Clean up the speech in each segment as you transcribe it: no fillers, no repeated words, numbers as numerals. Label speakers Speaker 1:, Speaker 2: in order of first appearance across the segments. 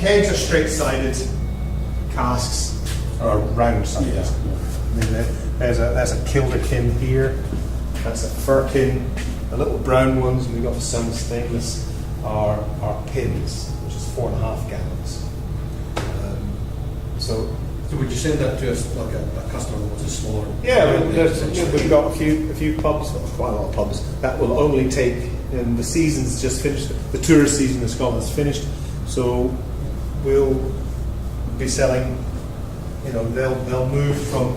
Speaker 1: kegs are straight-sided, casks are round-sided.
Speaker 2: Yeah.
Speaker 1: I mean, there's a kilderkin here, that's a firkin. The little brown ones we got for some stainless are pins, which is 4.5 gallons. So
Speaker 2: would you send that to us, like a customer who wants a smaller?
Speaker 1: yeah, we've got a few pubs, quite a lot of pubs that will only take. And the season's just finished. The tourist season in Scotland's finished, so we'll be selling. You know, they'll move from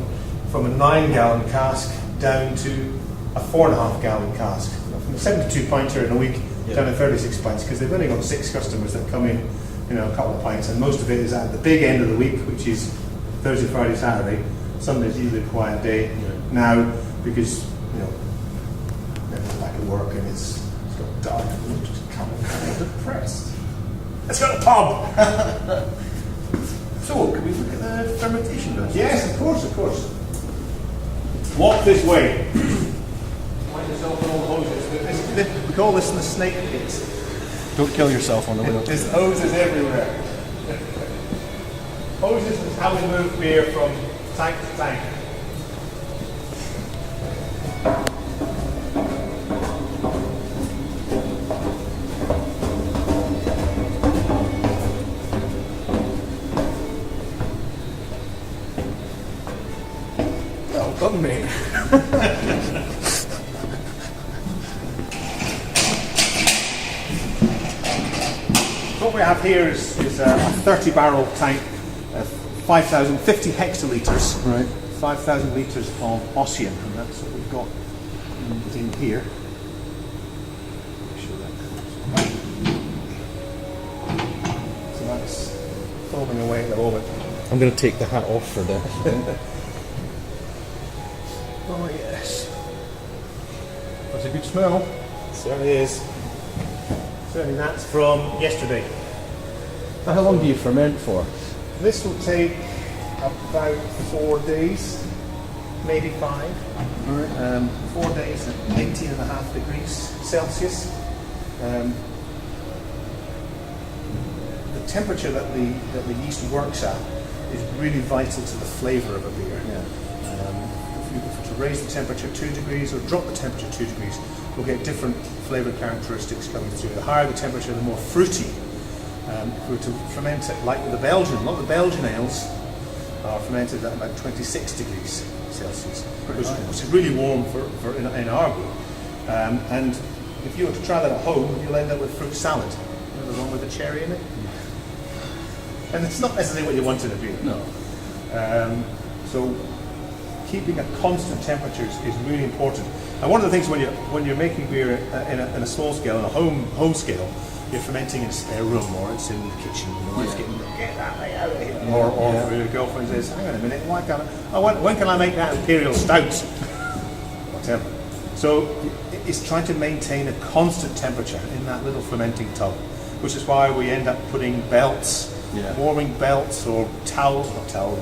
Speaker 1: a 9-gallon cask down to a 4.5-gallon cask. From a 72 pinter in a week down to 36 pints, because they've only got 6 customers that come in, you know, a couple of pints, and most of it is at the big end of the week, which is Thursday, Friday, Saturday. Sunday's usually a quiet day now because, you know, they're back at work and it's got dark and I'm just kind of depressed. Let's go to the pub!
Speaker 2: So, can we look at the fermentation version?
Speaker 1: Yes, of course, of course. Walk this way. Wind yourself on all the hoses. We call this the snake pit.
Speaker 2: Don't kill yourself on the way up.
Speaker 1: There's hoses everywhere. Hoses is how we move beer from tank to tank.
Speaker 2: Well done, mate.
Speaker 1: What we have here is a 30-barrel tank, 50 hectolitres,
Speaker 2: Right.
Speaker 1: 5,000 litres of Ossian, and that's what we've got in here. Make sure that comes. So that's foaming away at the moment.
Speaker 2: I'm going to take the hat off for this.
Speaker 1: Oh yes. That's a good smell. Certainly is. Certainly that's from yesterday.
Speaker 2: How long do you ferment for?
Speaker 1: This will take about 4 days, maybe 5. 4 days at 18.5 degrees Celsius. The temperature that the yeast works at is really vital to the flavour of a beer. If you were to raise the temperature 2 degrees or drop the temperature 2 degrees, we'll get different flavour characteristics coming through. The higher the temperature, the more fruity. If we were to ferment it like the Belgian, a lot of the Belgian ales are fermented at about 26 degrees Celsius, which is really warm for in our brew. And if you were to try that at home, you'll end up with fruit salad. You know, the one with the cherry in it. And it's not necessarily what you want in a beer.
Speaker 2: No.
Speaker 1: So keeping a constant temperature is really important. And one of the things when you're making beer in a small scale, in a home scale, you're fermenting in a spare room or it's in the kitchen. Your wife's getting, get that thing out of here. Or your girlfriend says, hang on a minute, why can't when can I make that imperial stout? Whatever. So it's trying to maintain a constant temperature in that little fermenting tub, which is why we end up putting belts, warming belts or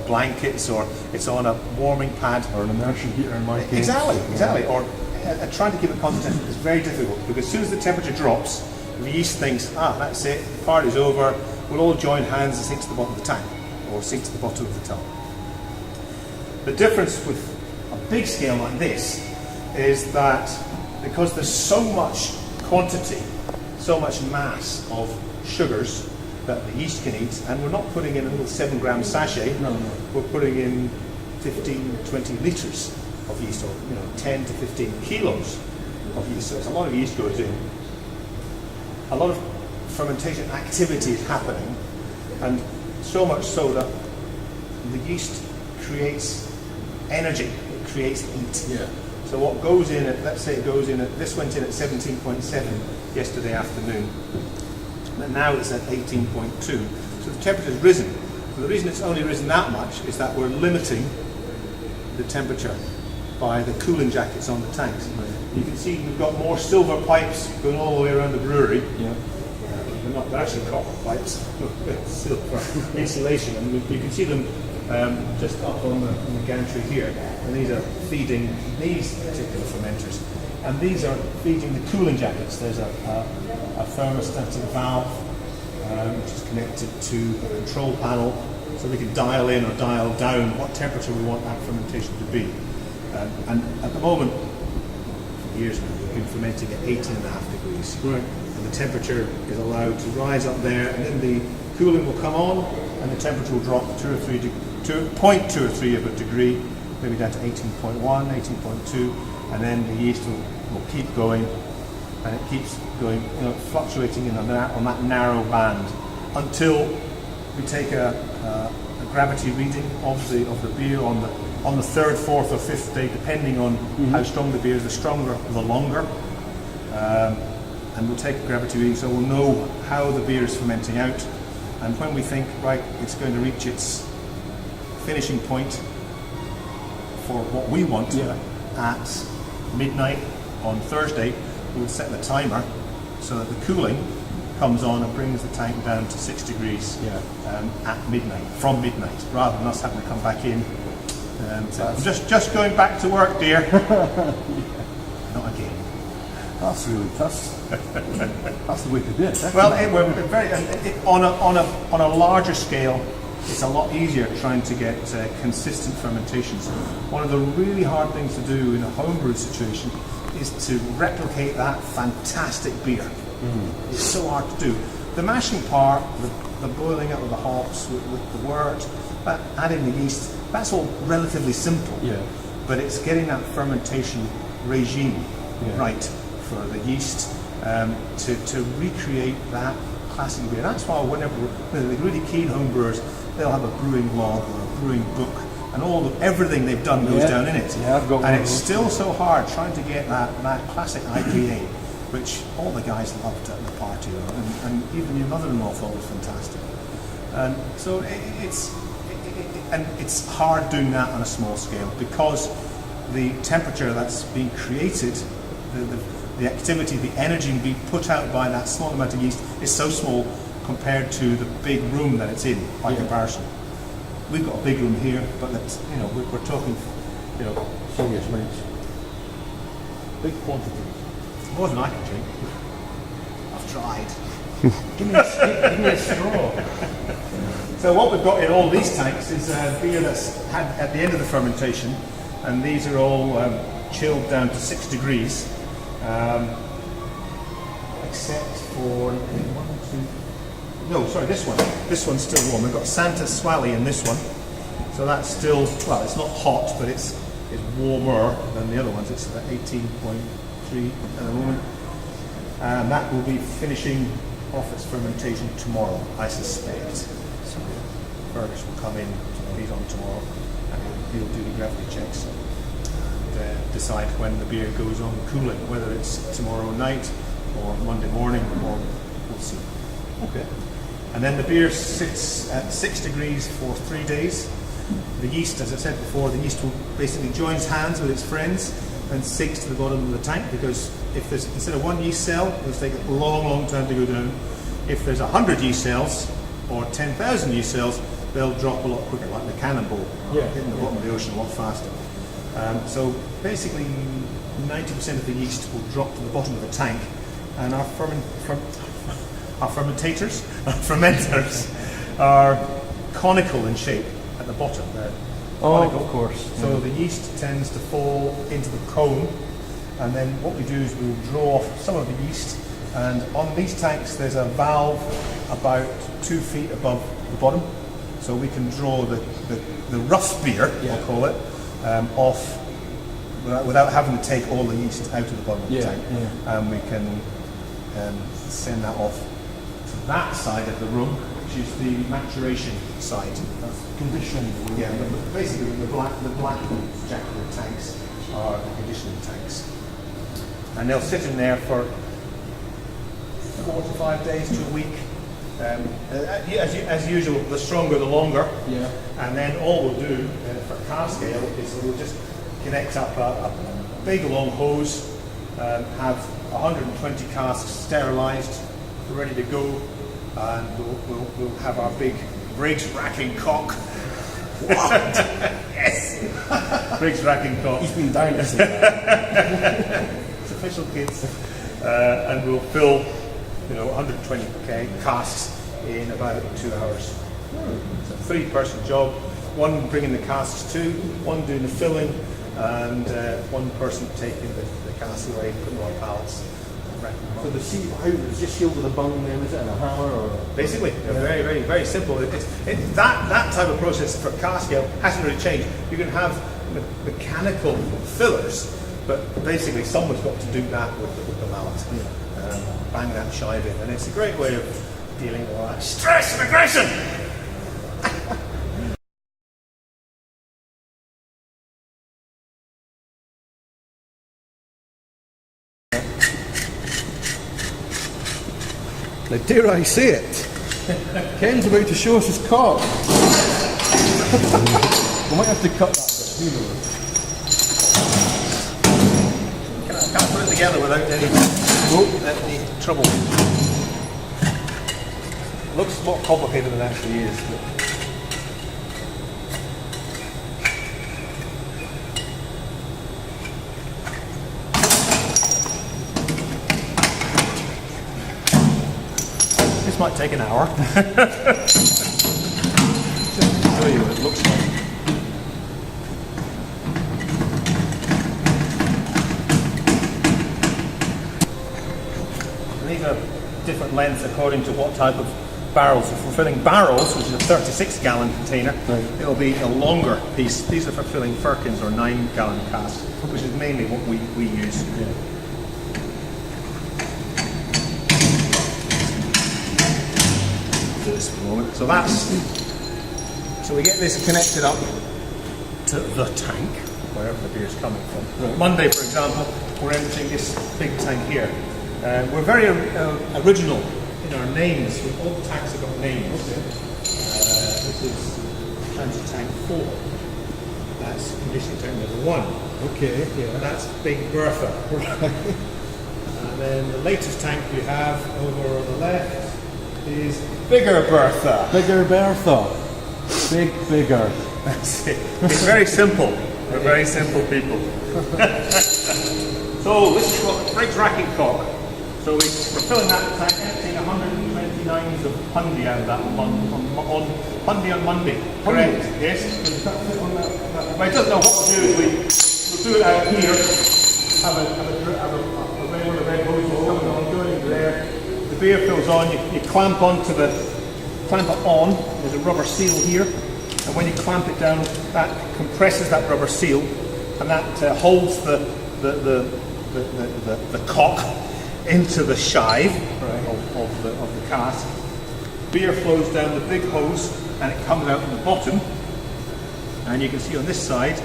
Speaker 1: blankets, or it's on a warming pad.
Speaker 2: Or an immersion heater in my case.
Speaker 1: Exactly. Or trying to keep a constant temperature is very difficult because as soon as the temperature drops, the yeast thinks, that's it, the party's over, we'll all join hands and sink to the bottom of the tank, or sink to the bottom of the tub. The difference with a big scale like this is that because there's so much quantity, so much mass of sugars that the yeast can eat, and we're not putting in a little 7-gram sachet, we're putting in 15, 20 litres of yeast, or 10 to 15 kilos of yeast, so it's a lot of yeast goes in. A lot of fermentation activity is happening, and so much so that the yeast creates energy, it creates heat.
Speaker 2: Yeah.
Speaker 1: So what goes in at, let's say it goes in at, this went in at 17.7 yesterday afternoon, and now it's at 18.2. So the temperature's risen. So the reason it's only risen that much is that we're limiting the temperature by the cooling jackets on the tanks. You can see we've got more silver pipes going all the way around the brewery.
Speaker 2: Yeah.
Speaker 1: They're actually copper pipes with silver insulation, and you can see them just up on the gantry here. And these are feeding these particular fermenters, and these are feeding the cooling jackets. There's a thermostatic valve which is connected to a control panel, so we can dial in or dial down what temperature we want that fermentation to be. And at the moment, for years now, we've been fermenting at 18.5 degrees.
Speaker 2: Right.
Speaker 1: And the temperature is allowed to rise up there, and then the cooling will come on, and the temperature will drop 0.2 or 3 of a degree, maybe down to 18.1, 18.2, and then the yeast will keep going, and it keeps going, fluctuating on that narrow band until we take a gravity reading of the beer on the third, fourth, or fifth day, depending on how strong the beer is. The stronger, the longer. And we'll take a gravity reading, so we'll know how the beer is fermenting out. And when we think, right, it's going to reach its finishing point for what we want at midnight on Thursday, we'll set the timer so that the cooling comes on and brings the tank down to 6 degrees at midnight, from midnight, rather than us having to come back in. So I'm just going back to work, dear. Not again.
Speaker 3: That's really tough. That's the way to do it.
Speaker 1: Well, on a larger scale, it's a lot easier trying to get consistent fermentations. One of the really hard things to do in a homebrew situation is to replicate that fantastic beer. It's so hard to do. The mashing part, the boiling up of the hops with the wort, adding the yeast, that's all relatively simple.
Speaker 3: Yeah.
Speaker 1: But it's getting that fermentation regime right for the yeast to recreate that classic beer. That's why whenever the really keen homebrewers, they'll have a brewing log or a brewing book, and everything they've done goes down in it.
Speaker 3: Yeah, I've got one.
Speaker 1: And it's still so hard trying to get that classic IPA, which all the guys loved at the party, and even your mother-in-law thought was fantastic. And so it's hard doing that on a small scale because the temperature that's being created, the activity, the energy being put out by that small amount of yeast is so small compared to the big room that it's in by comparison. We've got a big room here, but that's, we're talking,
Speaker 3: serious amounts. Big quantity.
Speaker 1: more than I can drink. I've tried.
Speaker 3: Give me a straw.
Speaker 1: So what we've got in all these tanks is beer that's had at the end of the fermentation, and these are all chilled down to 6 degrees, except for this one. This one's still warm. We've got Santa Swally in this one, so that's still, well, it's not hot, but it's warmer than the other ones. It's at 18.3 at the moment, and that will be finishing off its fermentation tomorrow, I suspect. So Fergus will come in, he's on tomorrow, and he'll do the gravity checks and decide when the beer goes on cooling, whether it's tomorrow night or Monday morning, or we'll see.
Speaker 3: Okay.
Speaker 1: And then the beer sits at 6 degrees for 3 days. The yeast, as I said before, the yeast will basically joins hands with its friends and sinks to the bottom of the tank, because if there's, instead of one yeast cell, it'll take a long time to go down. If there's 100 yeast cells or 10,000 yeast cells, they'll drop a lot quicker, like the cannonball, hitting the bottom of the ocean a lot faster. So basically 90% of the yeast will drop to the bottom of the tank, and our fermenters are conical in shape at the bottom. They're conical.
Speaker 3: Of course.
Speaker 1: So the yeast tends to fall into the cone, and then what we do is we'll draw off some of the yeast, and on these tanks there's a valve about 2 feet above the bottom, so we can draw the rough beer, we'll call it, off without having to take all the yeast out of the bottom of the tank. And we can send that off to that side of the room, which is the maturation side. That's
Speaker 3: Conditioning.
Speaker 1: yeah, basically the black jackal tanks are the conditioning tanks, and they'll sit in there for 4 to 5 days to a week. As usual, the stronger the longer.
Speaker 3: Yeah.
Speaker 1: And then all we'll do for cask scale is we'll just connect up a big long hose, have 120 casks sterilised, ready to go, and we'll have our big Briggs racking cock. What? Yes! Briggs racking cock.
Speaker 3: He's been down to say that.
Speaker 1: It's official, kids. And we'll fill 120 casks in about 2 hours. It's a 3-person job, one bringing the casks to, one doing the filling, and one person taking the casks away, putting them on pallets.
Speaker 3: So the seal, how is this sealed with a bung then? Is it, and a hammer or?
Speaker 1: Basically, very, very, very simple. That type of process for cask ale hasn't really changed. You can have mechanical fillers, but basically someone's got to do that with the mallet. Bang that shive in, and it's a great way of dealing with all that stress and aggression.
Speaker 3: Now, dare I say it? Ken's about to show us his cock. We might have to cut that bit,
Speaker 1: Can't put it together without any trouble. Looks more complicated than it actually is. This might take an hour. Just to show you what it looks like. These are different lengths according to what type of barrels. If we're filling barrels, which is a 36-gallon container, it'll be a longer piece. These are for filling firkins or 9-gallon casks, which is mainly what we use. So so we get this connected up to the tank, wherever the beer's coming from. Monday, for example, we're emptying this big tank here. We're very original in our names. All the tanks have got names. This is Transit Tank 4. That's conditioning tank number 1.
Speaker 3: Okay, yeah.
Speaker 1: That's Big Bertha. And then the latest tank we have over on the left is Bigger Bertha.
Speaker 3: Bigger Bertha. Bigger.
Speaker 1: That's it. It's very simple. We're very simple people. So this is what Greg's racking cock. So we're filling that tank, emptying 129s of Hundy out of that on Hundy on Monday. Correct? Yes? I don't know what we'll do is we'll do it out here. Have a regular red hose coming on, going into there. The beer fills on, you clamp it on, there's a rubber seal here, and when you clamp it down, that compresses that rubber seal, and that holds the cock into the shive of the cask. Beer flows down the big hose, and it comes out from the bottom, and you can see on this side,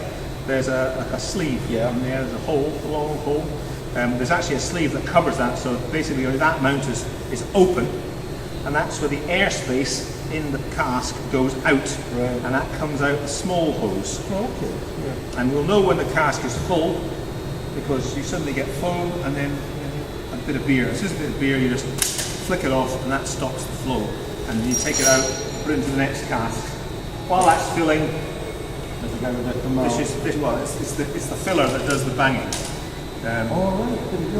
Speaker 1: there's a sleeve, and there's a hole, a long hole. There's actually a sleeve that covers that, so basically that mount is open, and that's where the airspace in the cask goes out, and that comes out a small hose. And we'll know when the cask is full because you suddenly get foam and then a bit of beer. As soon as a bit of beer, you just flick it off, and that stops the flow. And then you take it out, put it into the next cask. While that's filling, it's the filler that does the banging.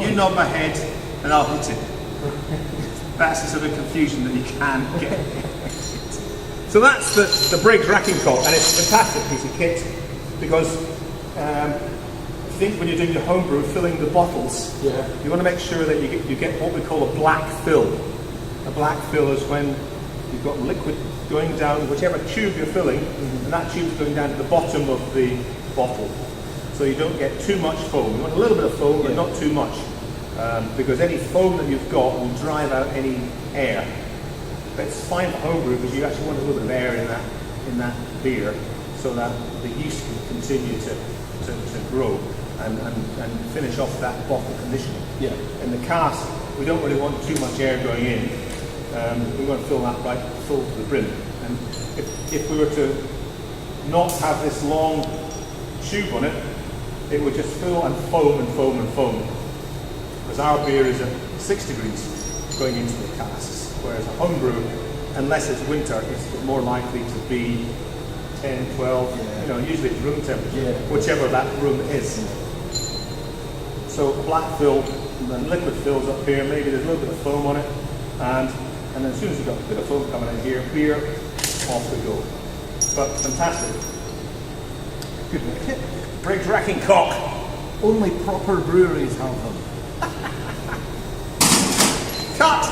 Speaker 1: You nod my head and I'll hit it. That's the sort of confusion that you can get. So that's the Briggs racking cock, and it's a fantastic piece of kit because I think when you're doing your homebrew, filling the bottles, you want to make sure that you get what we call a black fill. A black fill is when you've got liquid going down whichever tube you're filling, and that tube's going down to the bottom of the bottle. So you don't get too much foam. You want a little bit of foam, but not too much. Because any foam that you've got will drive out any air. But it's fine for homebrew because you actually want a little bit of air in that beer so that the yeast can continue to grow and finish off that bottle conditioning. In the cask, we don't really want too much air going in. We want to fill that right full to the brim. And if we were to not have this long tube on it, it would just fill and foam and foam and foam. Because our beer is at 6 degrees going into the casks, whereas a homebrew, unless it's winter, is more likely to be 10, 12, usually it's room temperature, whichever that room is. So black fill and then liquid fills up here, maybe there's a little bit of foam on it, and And then as soon as you've got a bit of foam coming in here, clear, off we go. But fantastic.
Speaker 3: Good wicket.
Speaker 1: Briggs racking cock.
Speaker 3: Only proper breweries have them.
Speaker 1: Cut!